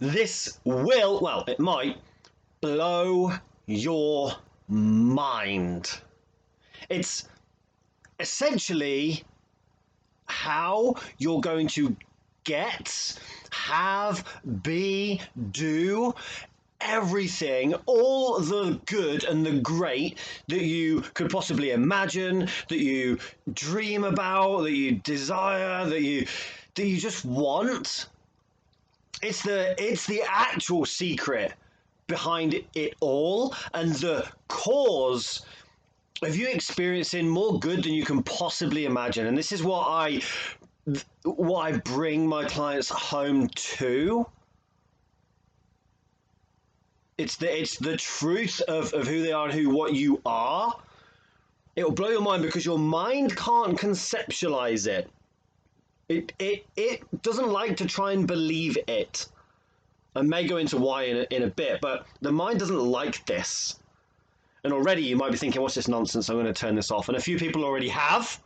This will, well, it might blow your mind. It's essentially how you're going to get, have, be, do everything, all the good and the great that you could possibly imagine, that you dream about, that you desire, that you just want. It's the actual secret behind it all, and the cause of you experiencing more good than you can possibly imagine. And this is what I bring my clients home to. It's the truth of who they are and what you are. It will blow your mind because your mind can't conceptualize it. It doesn't like to try and believe it. I may go into why in a bit, but the mind doesn't like this. And already you might be thinking, what's this nonsense? I'm going to turn this off. And a few people already have.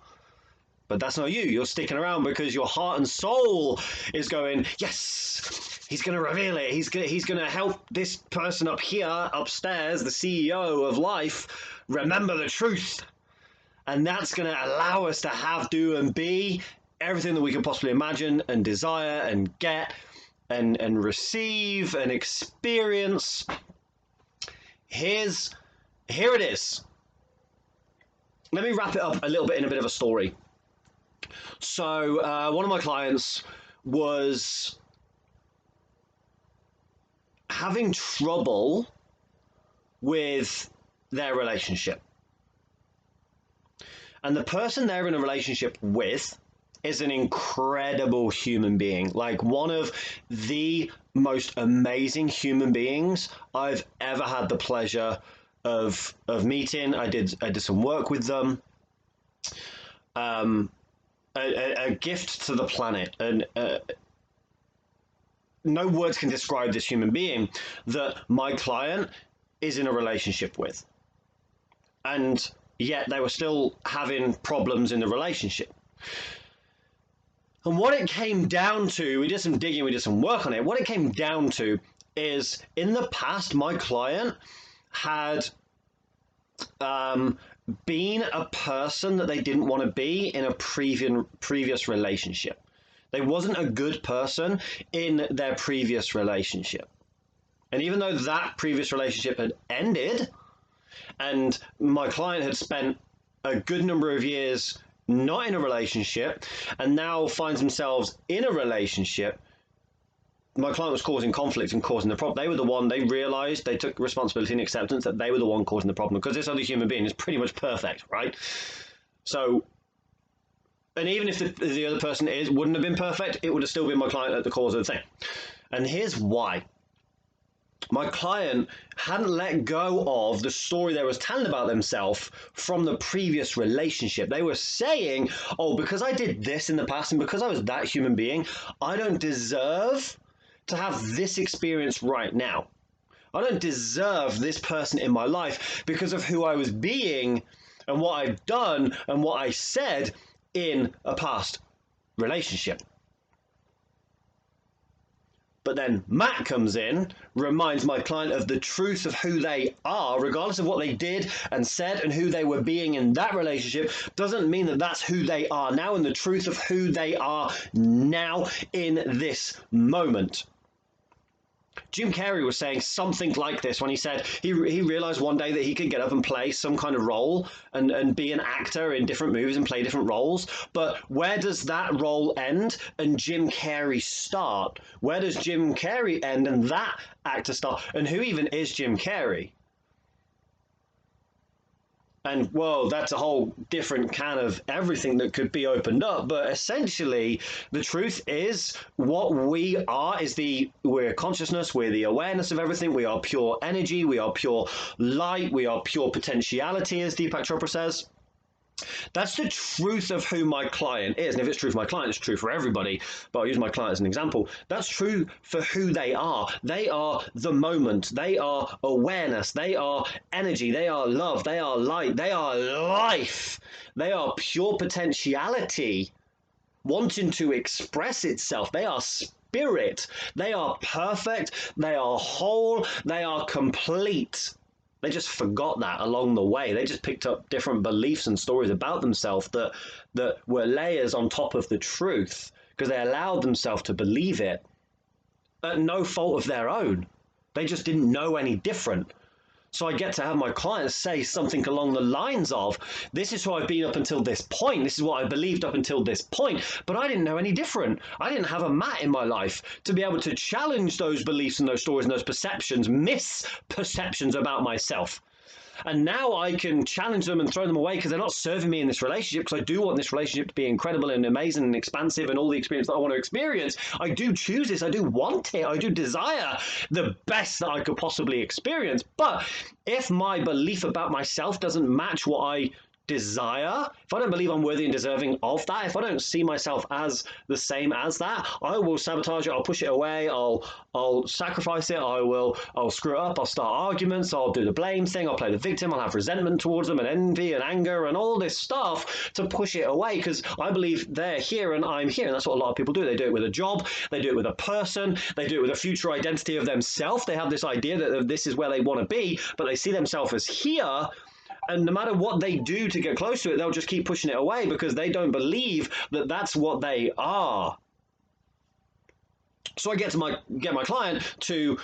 But that's not you. You're sticking around because your heart and soul is going, yes, he's going to reveal it. He's going to help this person up here, upstairs, the CEO of life, remember the truth. And that's going to allow us to have, do, and be everything that we can possibly imagine and desire and get and receive and experience. Here it is. Let me wrap it up a little bit in a bit of a story. So one of my clients was having trouble with their relationship. And the person they're in a relationship with is an incredible human being, like one of the most amazing human beings I've ever had the pleasure of meeting. I did some work with them. A gift to the planet, and no words can describe this human being that my client is in a relationship with, and yet they were still having problems in the relationship. And what it came down to, we did some digging, we did some work on it. What it came down to is, in the past, my client had been a person that they didn't want to be in a previous relationship. They wasn't a good person in their previous relationship. And even though that previous relationship had ended, and my client had spent a good number of years not in a relationship, and now finds themselves in a relationship, my client was causing conflict and causing the problem. They were the one, they realized, they took responsibility and acceptance that they were the one causing the problem, because this other human being is pretty much perfect, right? So, and even if the other person wouldn't have been perfect, it would have still been my client at the cause of the thing. And here's why. My client hadn't let go of the story they was telling about themselves from the previous relationship. They were saying, oh, because I did this in the past and because I was that human being, I don't deserve to have this experience right now. I don't deserve this person in my life because of who I was being and what I've done and what I said in a past relationship. But then Matt comes in, reminds my client of the truth of who they are, regardless of what they did and said and who they were being in that relationship, doesn't mean that that's who they are now and the truth of who they are now in this moment. Jim Carrey was saying something like this when he said he realized one day that he could get up and play some kind of role and be an actor in different movies and play different roles. But where does that role end and Jim Carrey start? Where does Jim Carrey end and that actor start? And who even is Jim Carrey? And, whoa, that's a whole different can of everything that could be opened up. But essentially, the truth is what we are is we're consciousness, we're the awareness of everything. We are pure energy, we are pure light, we are pure potentiality, as Deepak Chopra says. That's the truth of who my client is. And if it's true for my client, it's true for everybody. But I'll use my client as an example. That's true for who they are. They are the moment. They are awareness. They are energy. They are love. They are light. They are life. They are pure potentiality wanting to express itself. They are spirit. They are perfect, they are whole, they are complete. They just forgot that along the way. They just picked up different beliefs and stories about themselves that were layers on top of the truth because they allowed themselves to believe it at no fault of their own. They just didn't know any different. So I get to have my clients say something along the lines of, this is who I've been up until this point. This is what I believed up until this point. But I didn't know any different. I didn't have a mat in my life to be able to challenge those beliefs and those stories and those perceptions, misperceptions about myself. And now I can challenge them and throw them away because they're not serving me in this relationship, because I do want this relationship to be incredible and amazing and expansive and all the experience that I want to experience. I do choose this. I do want it. I do desire the best that I could possibly experience. But if my belief about myself doesn't match what I desire, if I don't believe I'm worthy and deserving of that, if I don't see myself as the same as that, I will sabotage it. I'll push it away. I'll sacrifice it. I'll screw it up. I'll start arguments. I'll do the blame thing. I'll play the victim. I'll have resentment towards them and envy and anger and all this stuff to push it away because I believe they're here and I'm here. And that's what a lot of people do. They do it with a job. They do it with a person. They do it with a future identity of themselves. They have this idea that this is where they want to be, but they see themselves as here. And no matter what they do to get close to it, they'll just keep pushing it away because they don't believe that that's what they are. So I get my client to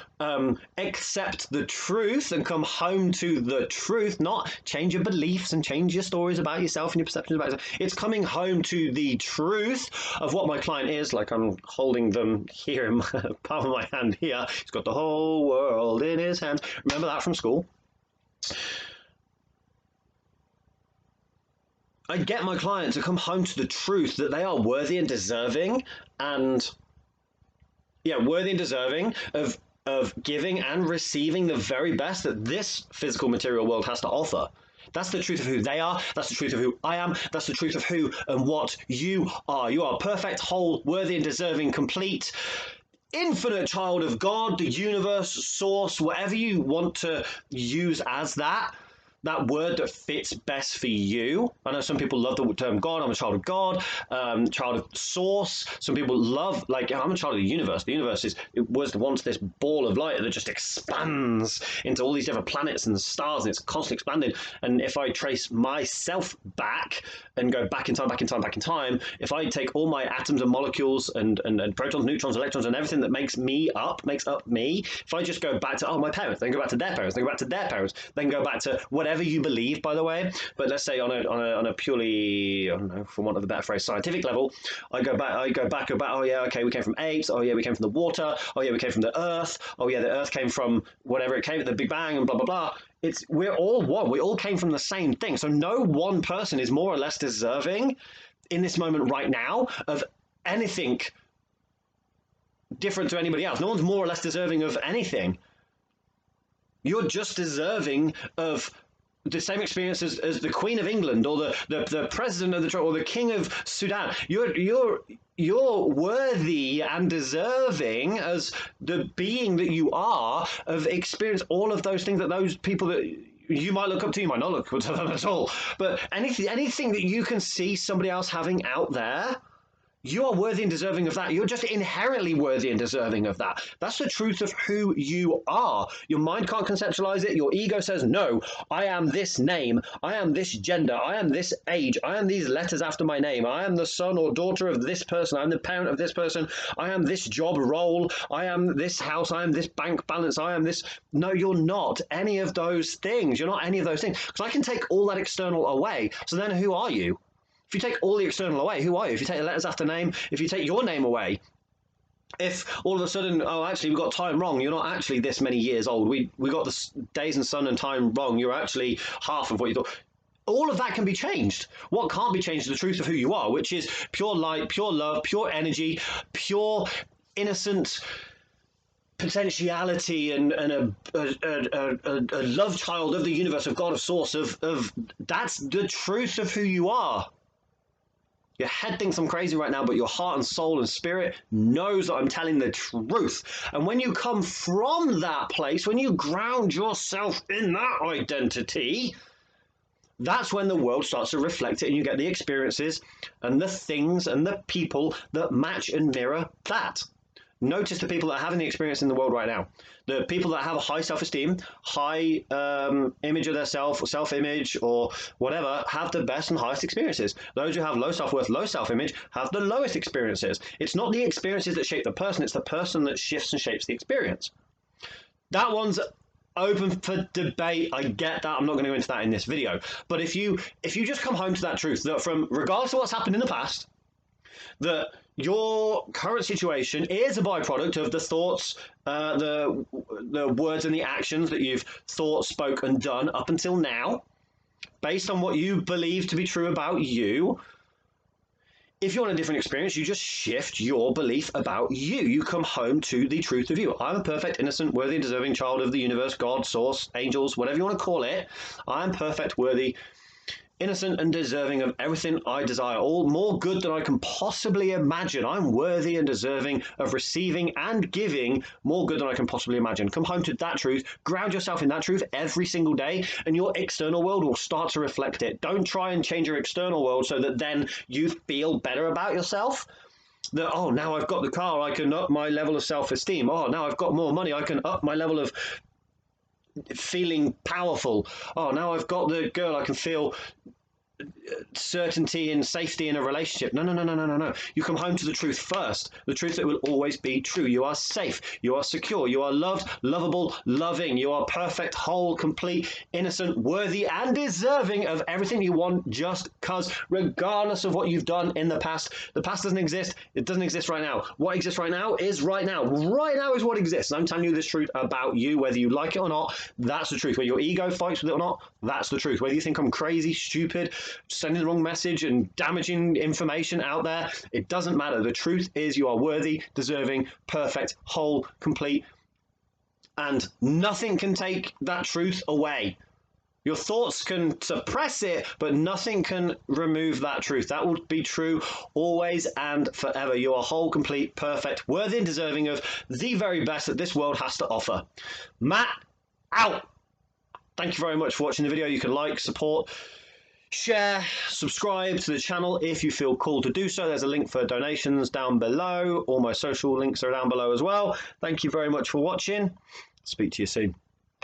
accept the truth and come home to the truth, not change your beliefs and change your stories about yourself and your perceptions about yourself. It's coming home to the truth of what my client is. Like I'm holding them here in my palm of my hand here. He's got the whole world in his hands. Remember that from school? I get my client to come home to the truth that they are worthy and deserving worthy and deserving of giving and receiving the very best that this physical material world has to offer. That's the truth of who they are. That's the truth of who I am. That's the truth of who and what you are. You are perfect, whole, worthy and deserving, complete, infinite child of God, the universe, source, whatever you want to use as that word that fits best for you. I know some people love the term God. I'm a child of God, child of source. Some people love, like, I'm a child of the universe. The universe was once this ball of light that just expands into all these different planets and stars, and it's constantly expanding. And if I trace myself back and go back in time, if I take all my atoms and molecules and protons, neutrons, electrons, and everything that makes up me, if I just go back to, my parents, then go back to their parents, then go back to their parents, then go back to whatever you believe, by the way. But let's say on a purely, I don't know, for want of a better phrase, scientific level, I go back. Oh yeah, okay, we came from apes. Oh yeah, we came from the water. Oh yeah, we came from the earth. Oh yeah, the earth came from whatever it came at the Big Bang and blah blah blah. We're all one. We all came from the same thing. So no one person is more or less deserving in this moment right now of anything different to anybody else. No one's more or less deserving of anything. You're just deserving of the same experience as the Queen of England or the President of or the King of Sudan. You're worthy and deserving as the being that you are of experience all of those things that those people that you might look up to, you might not look up to them at all. But anything that you can see somebody else having out there, you are worthy and deserving of that. You're just inherently worthy and deserving of that. That's the truth of who you are. Your mind can't conceptualize it. Your ego says, no, I am this name. I am this gender. I am this age. I am these letters after my name. I am the son or daughter of this person. I'm the parent of this person. I am this job role. I am this house. I am this bank balance. I am this. No, you're not any of those things. You're not any of those things. Because I can take all that external away. So then who are you? If you take all the external away, who are you? If you take the letters after name, if you take your name away, if all of a sudden, actually we got time wrong, you're not actually this many years old. We got the days and sun and time wrong. You're actually half of what you thought. All of that can be changed. What can't be changed is the truth of who you are, which is pure light, pure love, pure energy, pure innocent potentiality and a love child of the universe, of God, of source, of that's the truth of who you are. Your head thinks I'm crazy right now, but your heart and soul and spirit knows that I'm telling the truth. And when you come from that place, when you ground yourself in that identity, that's when the world starts to reflect it and you get the experiences and the things and the people that match and mirror that. Notice the people that are having the experience in the world right now. The people that have a high self-esteem, high image of their self-image or whatever, have the best and highest experiences. Those who have low self-worth, low self-image, have the lowest experiences. It's not the experiences that shape the person, it's the person that shifts and shapes the experience. That one's open for debate. I get that. I'm not going to go into that in this video. But if you just come home to that truth, that from regardless of what's happened in the past, that your current situation is a byproduct of the thoughts, the words and the actions that you've thought, spoke and done up until now, based on what you believe to be true about you. If you want a different experience, you just shift your belief about you. You come home to the truth of you. I'm a perfect, innocent, worthy, and deserving child of the universe, God, source, angels, whatever you want to call it. I'm perfect, worthy, innocent, and deserving of everything I desire, all more good than I can possibly imagine. I'm worthy and deserving of receiving and giving more good than I can possibly imagine. Come home to that truth, ground yourself in that truth every single day, and your external world will start to reflect it. Don't try and change your external world so that then you feel better about yourself. That, oh, now I've got the car, I can up my level of self-esteem. Oh, now I've got more money, I can up my level of feeling powerful. Oh, now I've got the girl, I can feel certainty and safety in a relationship. No. You come home to the truth first. The truth that will always be true. You are safe. You are secure. You are loved, lovable, loving. You are perfect, whole, complete, innocent, worthy, and deserving of everything you want just because, regardless of what you've done in the past doesn't exist. It doesn't exist right now. What exists right now is right now. Right now is what exists. I'm telling you this truth about you, whether you like it or not. That's the truth. Whether your ego fights with it or not, that's the truth. Whether you think I'm crazy, stupid, sending the wrong message and damaging information out there, it doesn't matter. The truth is you are worthy, deserving, perfect, whole, complete, and nothing can take that truth away. Your thoughts can suppress it, but nothing can remove that truth. That will be true always and forever. You are whole, complete, perfect, worthy and deserving of the very best that this world has to offer. Matt, out. Thank you very much for watching the video. You can like, support, share, subscribe to the channel if you feel called to do so. There's a link for donations down below. All my social links are down below as well. Thank you very much for watching. Speak to you soon.